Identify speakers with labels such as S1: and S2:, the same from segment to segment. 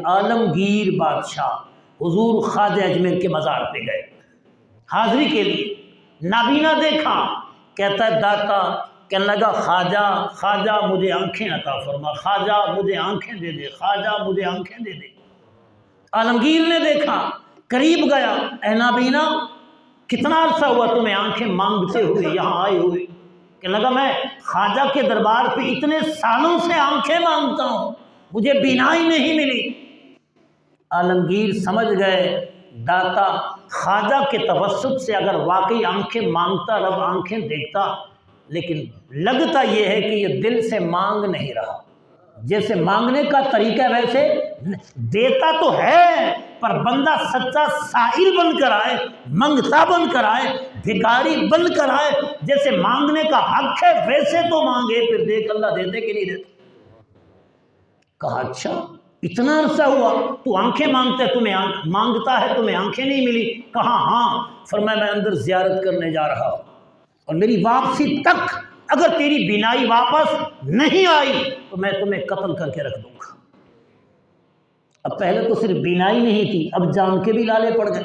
S1: عالمگیر بادشاہ حضور خواجہ اجمیر کے مزار پہ گئے حاضری کے لیے. نابینا دیکھا, کہتا ہے داتا, کہنے لگا خواجہ مجھے آنکھیں عطا فرما, خواجہ مجھے آنکھیں دے دے, خواجہ مجھے آنکھیں دے دے. عالمگیر نے دیکھا, قریب گیا, اے نابینا کتنا عرصہ ہوا تمہیں آنکھیں مانگتے ہوئے یہاں آئے ہوئے؟ کہنے لگا میں خواجہ کے دربار پہ اتنے سالوں سے آنکھیں مانگتا ہوں, مجھے بینائی نہیں ملی. عالمگیر سمجھ گئے داتا خواجہ کے توسط سے اگر واقعی آنکھیں مانگتا رب آنکھیں دیکھتا, لیکن لگتا یہ ہے کہ یہ دل سے مانگ نہیں رہا. جیسے مانگنے کا طریقہ ویسے دیتا تو ہے, پر بندہ سچا سائل بن کر آئے, منگتا بن کر آئے, بھکاری بن کر آئے. جیسے مانگنے کا حق ہے ویسے تو مانگے, پھر دیکھ اللہ دیتے کہ نہیں دیتے. کہا اچھا اتنا عرصہ ہوا تو آنکھیں مانگتا ہے تمہیں آنکھیں نہیں ملی؟ کہا ہاں. فرمایا میں اندر زیارت کرنے جا رہا ہوں, اور میری واپسی تک اگر تیری بینائی واپس نہیں آئی تو میں تمہیں قتل کر کے رکھ دوں گا. اب پہلے تو صرف بینائی نہیں تھی, اب جان کے بھی لالے پڑ گئے.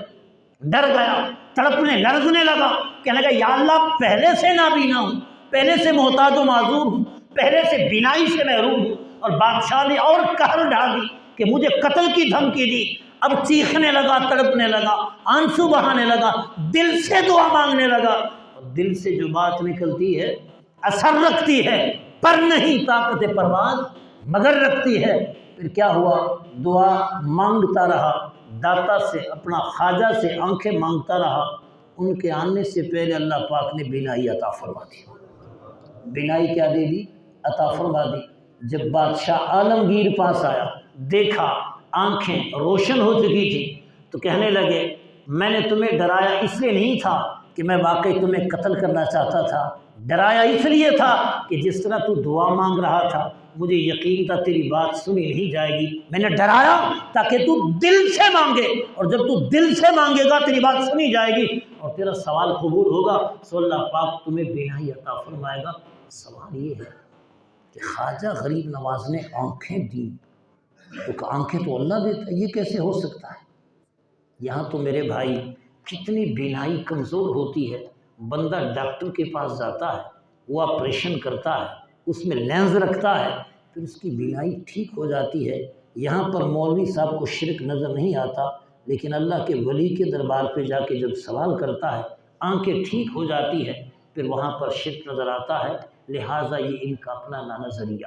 S1: ڈر گیا, تڑپنے لرزنے لگا, کہنے لگا یا اللہ پہلے سے نابینا ہوں, پہلے سے محتاج و معذور ہوں, پہلے سے بینائی سے محروم ہوں, اور بادشاہ نے اور قہر ڈال دی کہ مجھے قتل کی دھمکی دی. اب چیخنے لگا, تڑپنے لگا, آنسو بہانے لگا, دل سے دعا مانگنے لگا. اور دل سے جو بات نکلتی ہے اثر رکھتی ہے, پر نہیں طاقت پرواز مگر رکھتی ہے. پھر کیا ہوا, دعا مانگتا رہا داتا سے, اپنا خواجہ سے آنکھیں مانگتا رہا. ان کے آنے سے پہلے اللہ پاک نے بینائی عطا فرما دی. بینائی کیا دے دی؟ عطا فرما دی. جب بادشاہ عالمگیر پاس آیا, دیکھا آنکھیں روشن ہو چکی تھی, تو کہنے لگے میں نے تمہیں ڈرایا اس لیے نہیں تھا کہ میں واقعی تمہیں قتل کرنا چاہتا تھا, ڈرایا اس لیے تھا کہ جس طرح تو دعا مانگ رہا تھا مجھے یقین تھا تیری بات سنی نہیں جائے گی. میں نے ڈرایا تاکہ تو دل سے مانگے, اور جب تو دل سے مانگے گا تیری بات سنی جائے گی اور تیرا سوال قبول ہوگا, سو اللہ پاک تمہیں بینائی عطا فرمائے گا. سوال یہ ہے کہ خواجہ غریب نواز نے آنکھیں دی, تو آنکھیں تو اللہ دیتا ہے, یہ کیسے ہو سکتا ہے؟ یہاں تو میرے بھائی کتنی بینائی کمزور ہوتی ہے. بندہ ڈاکٹر کے پاس جاتا ہے, وہ آپریشن کرتا ہے, اس میں لینز رکھتا ہے, پھر اس کی بینائی ٹھیک ہو جاتی ہے. یہاں پر مولوی صاحب کو شرک نظر نہیں آتا, لیکن اللہ کے ولی کے دربار پہ جا کے جب سوال کرتا ہے آنکھیں ٹھیک ہو جاتی ہے, پھر وہاں پر شرک نظر آتا ہے. لہٰذا یہ ان کا اپنا نظریہ.